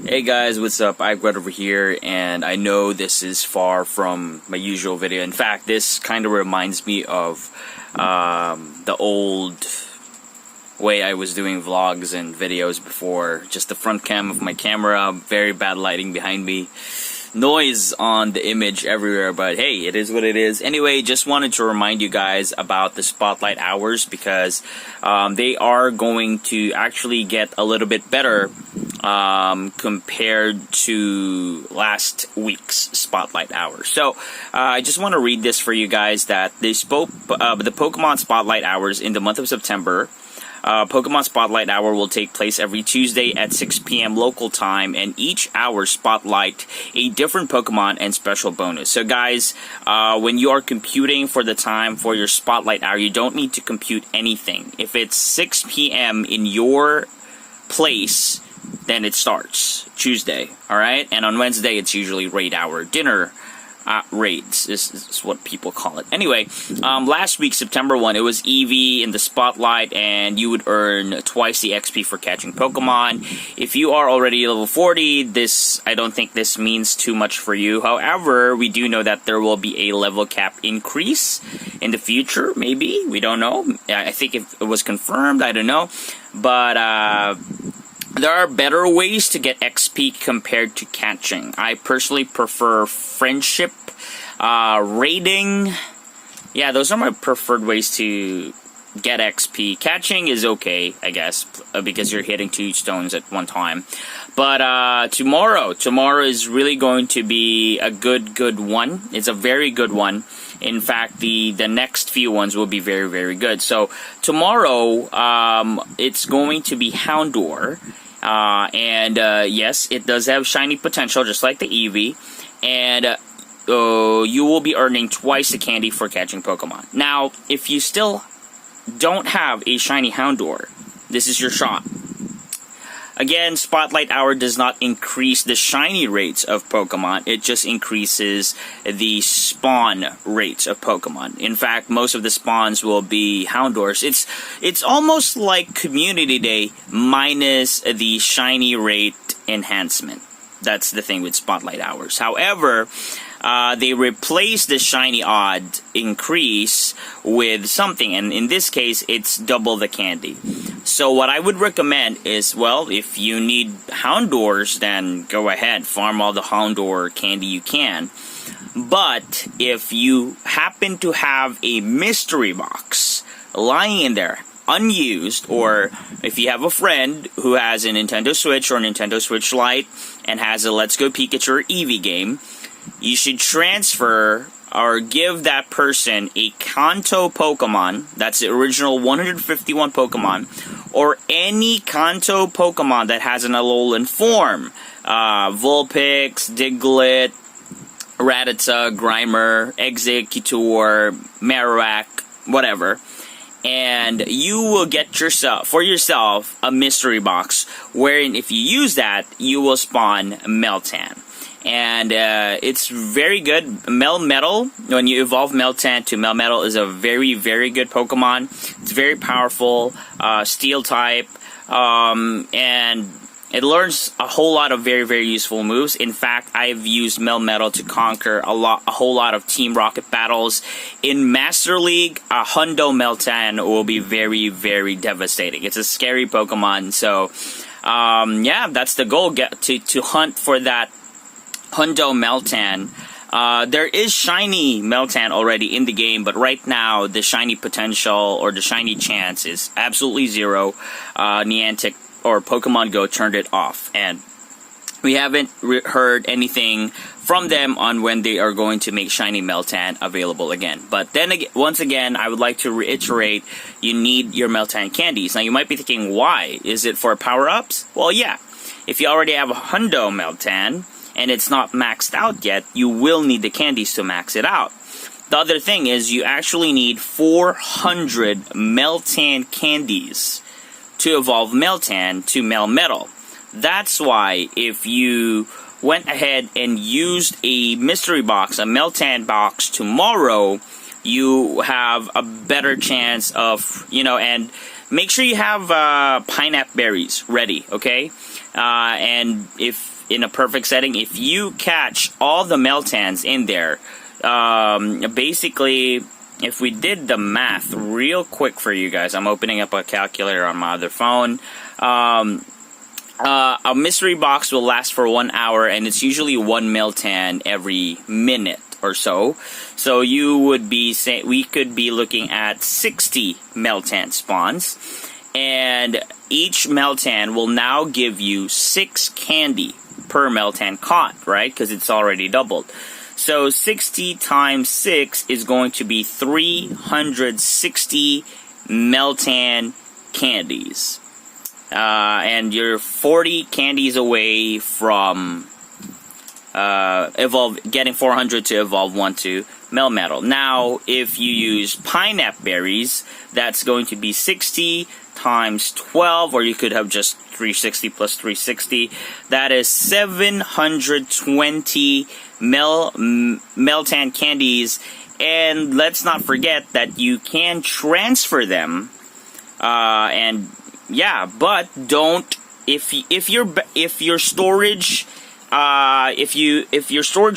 Hey guys, what's up? I've over here, and I know this is far from my usual video. In fact, this kind of reminds me of the old way I was doing vlogs and videos before. Just the front cam of my camera, very bad lighting behind me, noise on the image everywhere, but hey, it is what it is. Anyway, just wanted to remind you guys about the spotlight hours because they are going to actually get a little bit better compared to last week's spotlight hours. So I just want to read this for you guys that the Pokemon spotlight hours in the month of September. Pokemon Spotlight Hour will take place every Tuesday at 6 p.m. local time, and each hour spotlight a different Pokemon and special bonus. So guys, when you are computing for the time for your Spotlight Hour, you don't need to compute anything. If it's 6 p.m. in your place, then it starts Tuesday, alright? And on Wednesday, it's usually raid hour, dinner raids is what people call it. Anyway, last week, September 1, it was Eevee in the spotlight, and you would earn twice the XP for catching Pokemon. If you are already level 40, I don't think this means too much for you. However, we do know that there will be a level cap increase in the future, maybe. We don't know. I think if it was confirmed, I don't know. But there are better ways to get XP compared to catching. I personally prefer friendship, raiding. Yeah, those are my preferred ways to get XP. Catching is okay, I guess, because you're hitting 2 stones at one time. But tomorrow is really going to be a good one. It's a very good one. In fact, the next few ones will be very, very good. So tomorrow, it's going to be Houndour. Yes, it does have shiny potential, just like the Eevee, and you will be earning twice the candy for catching Pokemon. Now, if you still don't have a shiny Houndour, this is your shot. Again, Spotlight Hour does not increase the shiny rates of Pokemon, it just increases the spawn rates of Pokemon. In fact, most of the spawns will be Houndours. It's almost like Community Day minus the shiny rate enhancement. That's the thing with Spotlight Hours. However, they replace the shiny odd increase with something, and in this case, it's double the candy. So what I would recommend is, well, if you need Houndours, then go ahead, farm all the Houndour candy you can. But if you happen to have a mystery box lying in there, unused, or if you have a friend who has a Nintendo Switch or Nintendo Switch Lite and has a Let's Go Pikachu or Eevee game, you should transfer or give that person a Kanto Pokemon, that's the original 151 Pokemon, or any Kanto Pokemon that has an Alolan form. Vulpix, Diglett, Rattata, Grimer, Exeggutor, Marowak, whatever. And you will get for yourself a mystery box, wherein if you use that, you will spawn Meltan. And it's very good. Melmetal, when you evolve Meltan to Melmetal, is a very, very good Pokemon. It's very powerful, Steel type, and it learns a whole lot of very, very useful moves. In fact, I've used Melmetal to conquer a whole lot of Team Rocket battles. In Master League, a Hundo Meltan will be very, very devastating. It's a scary Pokemon, so yeah, that's the goal. Get to hunt for that Hundo Meltan. There is shiny Meltan already in the game, but right now the shiny potential or the shiny chance is absolutely zero. Niantic or Pokemon Go turned it off, and we haven't heard anything from them on when they are going to make shiny Meltan available again. But then again, once again, I would like to reiterate, you need your Meltan candies. Now you might be thinking, why? Is it for power-ups? Well, yeah. If you already have a Hundo Meltan, and it's not maxed out yet, you will need the candies to max it out. The other thing is you actually need 400 Meltan candies to evolve Meltan to Melmetal. That's why if you went ahead and used a mystery box, a Meltan box tomorrow, you have a better chance of, and make sure you have pineapple berries ready, okay? And if in a perfect setting, if you catch all the Meltans in there, basically, if we did the math real quick for you guys, I'm opening up a calculator on my other phone. A mystery box will last for 1 hour, and it's usually 1 Meltan every minute or so. So you would be we could be looking at 60 Meltan spawns, and each Meltan will now give you 6 candy per Meltan caught, right? Because it's already doubled. So 60 times 6 is going to be 360 Meltan candies. And you're 40 candies away from getting 400 to evolve 1 to Melmetal. Now, if you use pineapple berries, that's going to be 60 times 12, or you could have just 360 plus 360. That is 720 Meltan candies. And let's not forget that you can transfer them, and yeah, but don't if your storage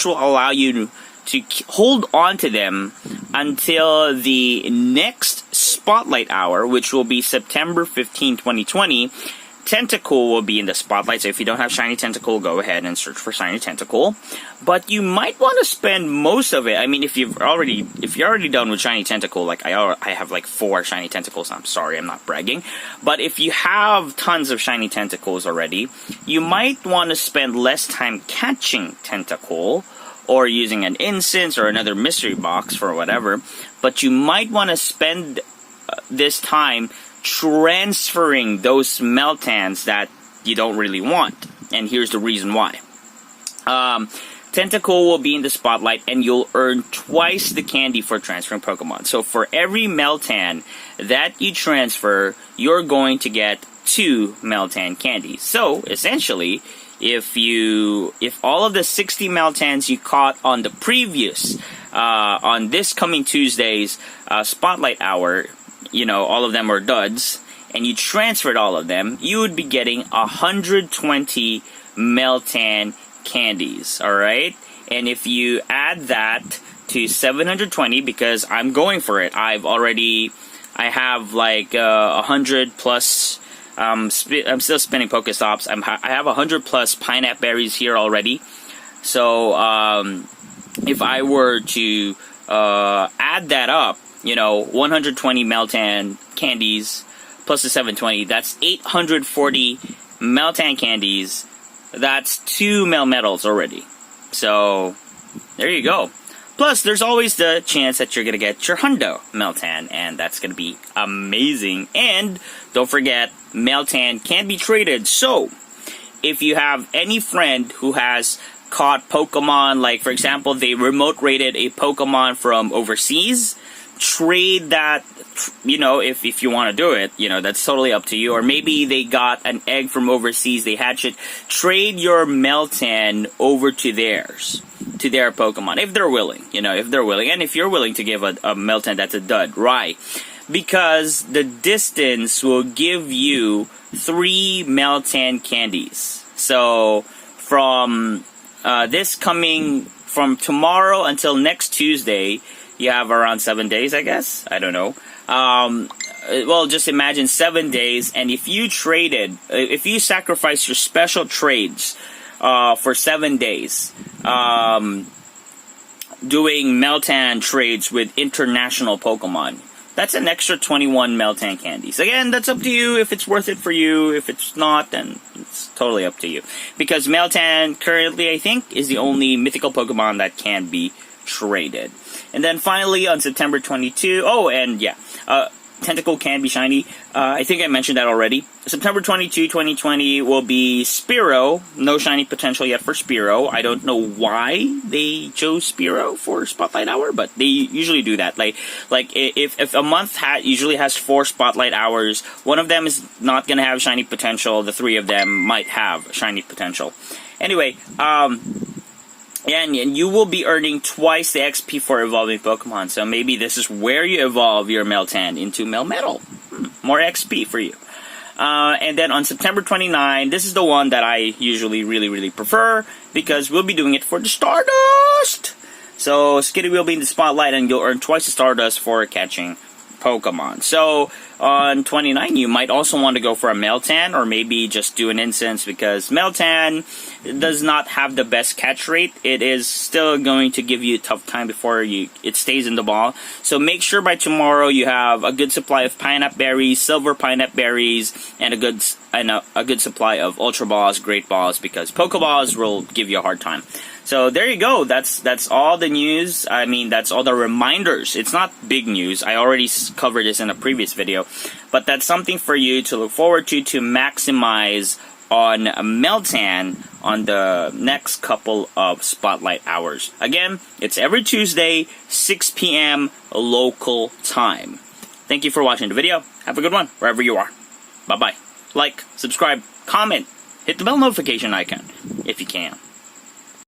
will allow you to hold on to them until the next spotlight hour, which will be September 15, 2020. Tentacle will be in the spotlight, so if you don't have Shiny Tentacle, go ahead and search for Shiny Tentacle. But you might want to spend most of it. I mean, if you're already done with Shiny Tentacle, like I have like 4 Shiny Tentacles. I'm sorry, I'm not bragging. But if you have tons of Shiny Tentacles already, you might want to spend less time catching Tentacle or using an incense or another mystery box for whatever. But you might want to spend this time transferring those Meltans that you don't really want. And here's the reason why. Tentacle will be in the spotlight, and you'll earn twice the candy for transferring Pokemon. So for every Meltan that you transfer, you're going to get 2 Meltan candies. So essentially, if all of the 60 Meltans you caught on the previous, on this coming Tuesday's spotlight hour, all of them are duds, and you transferred all of them, you would be getting 120 Meltan candies, alright? And if you add that to 720, because I'm going for it, I have like 100 plus, I'm still spinning Pokestops, I have 100 plus pineapple berries here already. So, if I were to add that up, 120 Meltan candies plus the 720, that's 840 Meltan candies. That's 2 Melmetals already. So, there you go. Plus, there's always the chance that you're going to get your Hundo Meltan, and that's going to be amazing. And, don't forget, Meltan can be traded. So, if you have any friend who has caught Pokemon, like, for example, they remote rated a Pokemon from overseas, trade that, if you want to do it, that's totally up to you. Or maybe they got an egg from overseas, they hatch it. Trade your Meltan over to their Pokemon, if they're willing, if they're willing. And if you're willing to give a Meltan that's a dud, right? Because the distance will give you 3 Meltan candies. So, from from tomorrow until next Tuesday, you have around 7 days, I guess. I don't know. Well, just imagine 7 days, and if you sacrifice your special trades for 7 days, doing Meltan trades with international Pokemon, that's an extra 21 Meltan candies. Again, that's up to you if it's worth it for you. If it's not, then it's totally up to you. Because Meltan currently, I think, is the only mythical Pokemon that can be traded. And then finally, on September 22, Tentacle can be shiny. I think I mentioned that already. September 22, 2020 will be Spearow. No shiny potential yet for Spearow. I don't know why they chose Spearow for Spotlight Hour, but they usually do that. Like if a month usually has 4 Spotlight Hours, one of them is not going to have shiny potential. The 3 of them might have shiny potential. Anyway, and you will be earning twice the XP for evolving Pokemon. So maybe this is where you evolve your Meltan into Melmetal. More XP for you. And then on September 29, this is the one that I usually really prefer because we'll be doing it for the Stardust. So Skitty will be in the spotlight and you'll earn twice the Stardust for catching Pokemon. So on 29, you might also want to go for a Meltan or maybe just do an incense because Meltan does not have the best catch rate. It is still going to give you a tough time before it stays in the ball. So make sure by tomorrow you have a good supply of pineapple berries, silver pineapple berries, and a good supply of Ultra Balls, Great Balls, because Pokeballs will give you a hard time. So there you go. That's all the news. I mean, that's all the reminders. It's not big news. I already covered this in a previous video. But that's something for you to look forward to maximize on Meltan on the next couple of spotlight hours. Again, it's every Tuesday, 6 p.m. local time. Thank you for watching the video. Have a good one, wherever you are. Bye-bye. Like, subscribe, comment, hit the bell notification icon if you can.